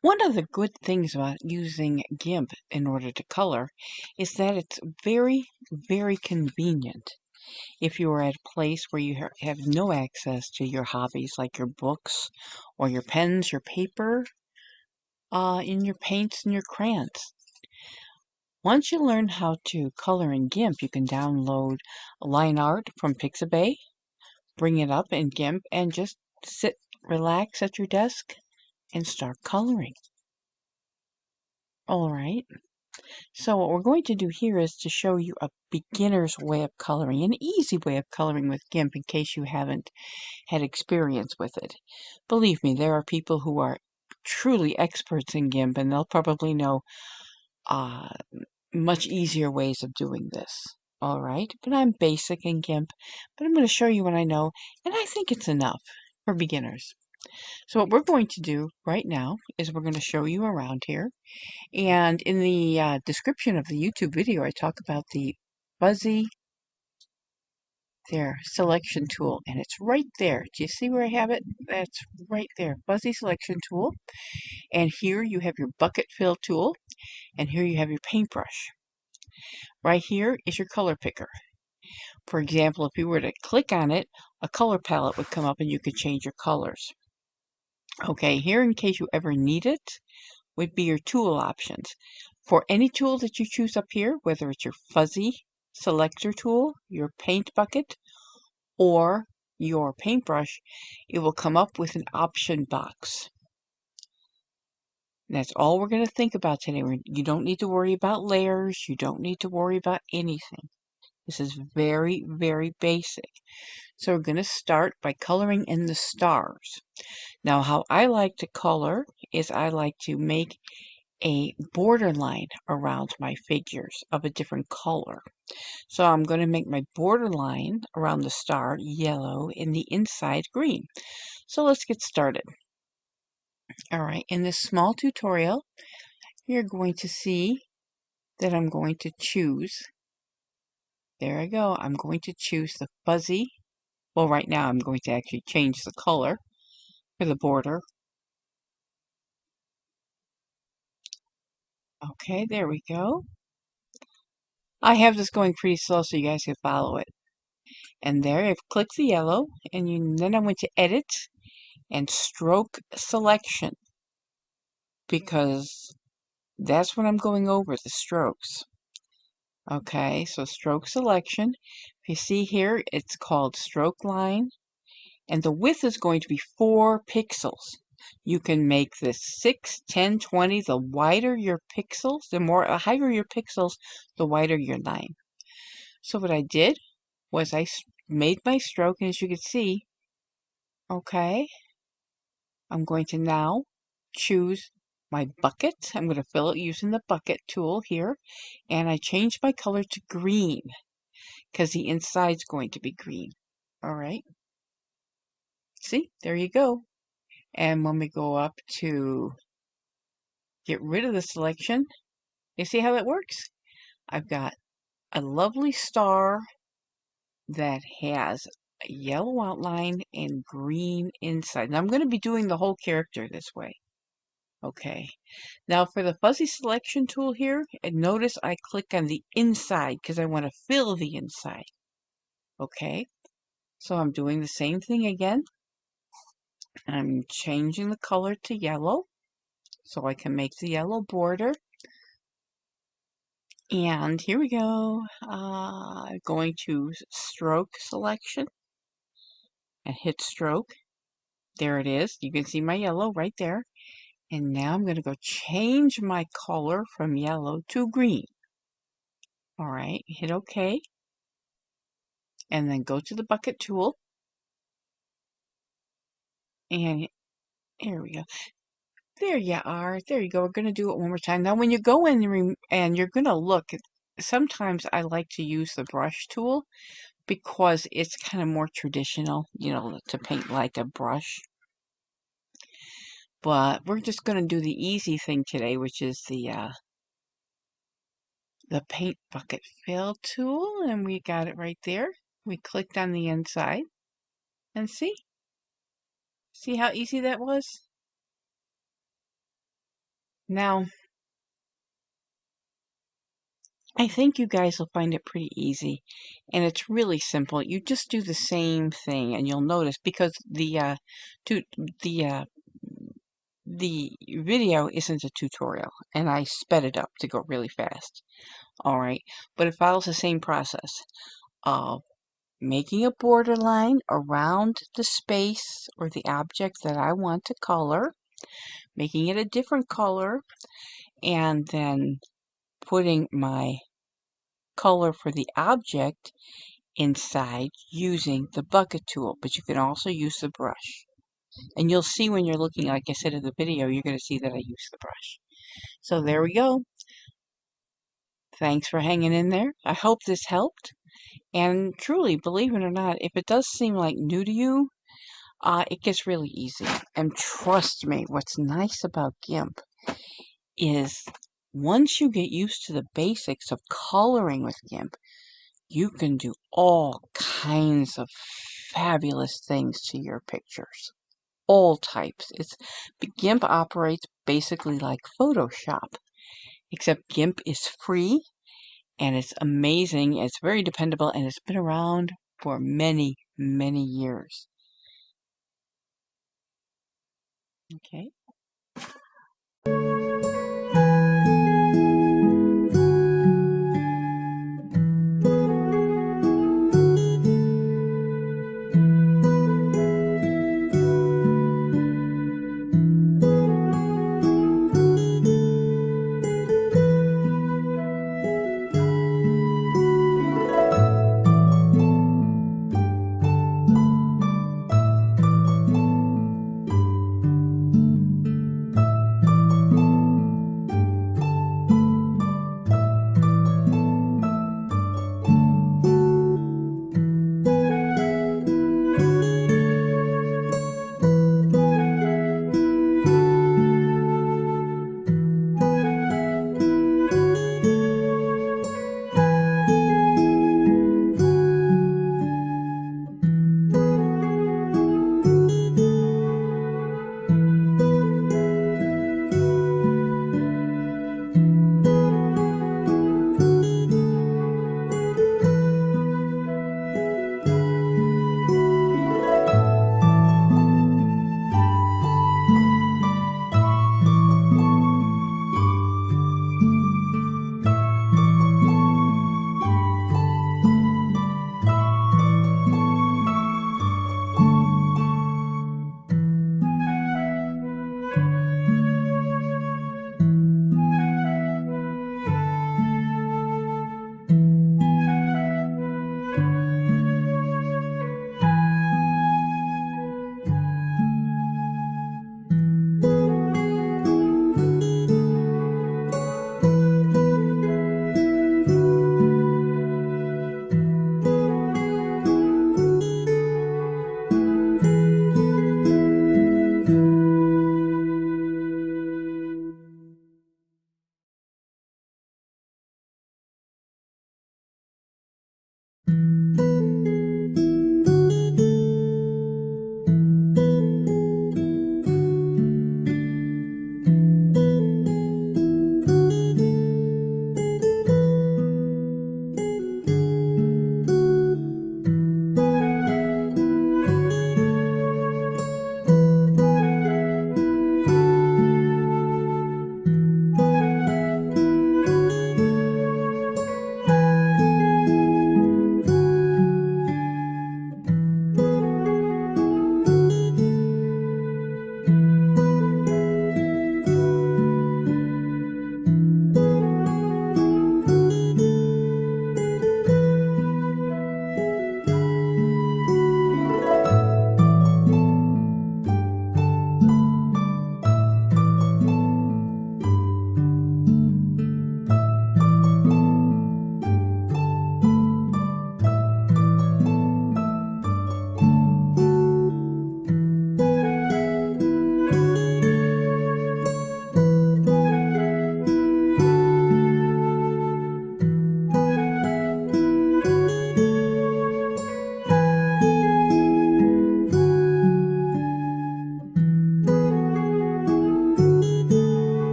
One of the good things about using GIMP in order to color is that it's very, very convenient. If you are at a place where you have no access to your hobbies like your books or your pens, your paper, in your paints and your crayons. Once you learn how to color in GIMP, you can download line art from Pixabay, bring it up in GIMP, and just sit, relax at your desk and start coloring. All right. So what we're going to do here is to show you a beginner's way of coloring, an easy way of coloring with GIMP in case you haven't had experience with it. Believe me, there are people who are truly experts in GIMP and they'll probably know uh, much easier ways of doing this. All right, but I'm basic in GIMP, but I'm going to show you what I know, and I think it's enough for beginners. So what we're going to do right now is we're going to show you around here. And in the description of the YouTube video, I talk about the fuzzy selection tool, and it's right there. Do you see where I have it? That's right there, fuzzy selection tool. And here you have your bucket fill tool, and here you have your paintbrush. Right here is your color picker. For example, if you were to click on it, a color palette would come up and you could change your colors. Okay, here in case you ever need it, would be your tool options. For any tool that you choose up here, whether it's your fuzzy selector tool, your paint bucket, or your paintbrush, it will come up with an option box. And that's all we're going to think about today. You don't need to worry about layers. You don't need to worry about anything. This is very, very basic. So we're going to start by coloring in the stars. Now, how I like to color is I like to make a borderline around my figures of a different color. So I'm going to make my borderline around the star yellow and the inside green. So let's get started. All right, in this small tutorial, you're going to see that I'm going to choose, there I go, I'm going to choose the fuzzy, well right now I'm going to actually change the color for the border. Okay, there we go. I have this going pretty slow so you guys can follow it. And there, I've clicked the yellow, and then I went to Edit and Stroke Selection because that's what I'm going over, the strokes. Okay, so stroke selection. If you see here, it's called stroke line, and the width is going to be 4 pixels. You can make this 6, 10, 20. The wider your pixels, the higher your pixels, the wider your line. So what I did was I made my stroke, and as you can see, okay, I'm going to now choose my bucket. I'm going to fill it using the bucket tool here, and I changed my color to green because the inside's going to be green. All right, see, there you go. And when we go up to get rid of the selection, you see how that works? I've got a lovely star that has a yellow outline and green inside. And I'm going to be doing the whole character this way. Okay, now for the fuzzy selection tool here, and notice I click on the inside because I want to fill the inside. Okay, so I'm doing the same thing again. I'm changing the color to yellow so I can make the yellow border. And here we go. Going to stroke selection and hit stroke. There it is. You can see my yellow right there. And now I'm going to go change my color from yellow to green. All right, hit OK. And then go to the bucket tool. And here we go. There you are. There you go. We're going to do it one more time. Now, when you go in and you're going to look, sometimes I like to use the brush tool because it's kind of more traditional, you know, to paint like a brush. But we're just going to do the easy thing today, which is the paint bucket fill tool, and we got it right there. We clicked on the inside, and see how easy that was? Now, I think you guys will find it pretty easy, and it's really simple. You just do the same thing, and you'll notice because to, the the video isn't a tutorial, and I sped it up to go really fast. All right, but it follows the same process of making a borderline around the space or the object that I want to color, making it a different color, and then putting my color for the object inside using the bucket tool, but you can also use the brush. And you'll see when you're looking, like I said in the video, you're going to see that I use the brush. So there we go. Thanks for hanging in there. I hope this helped. And truly, believe it or not, if it does seem like new to you, it gets really easy. And trust me, what's nice about GIMP is once you get used to the basics of coloring with GIMP, you can do all kinds of fabulous things to your pictures. All types. GIMP operates basically like Photoshop, except GIMP is free and it's amazing. It's very dependable and it's been around for many, many years. Okay.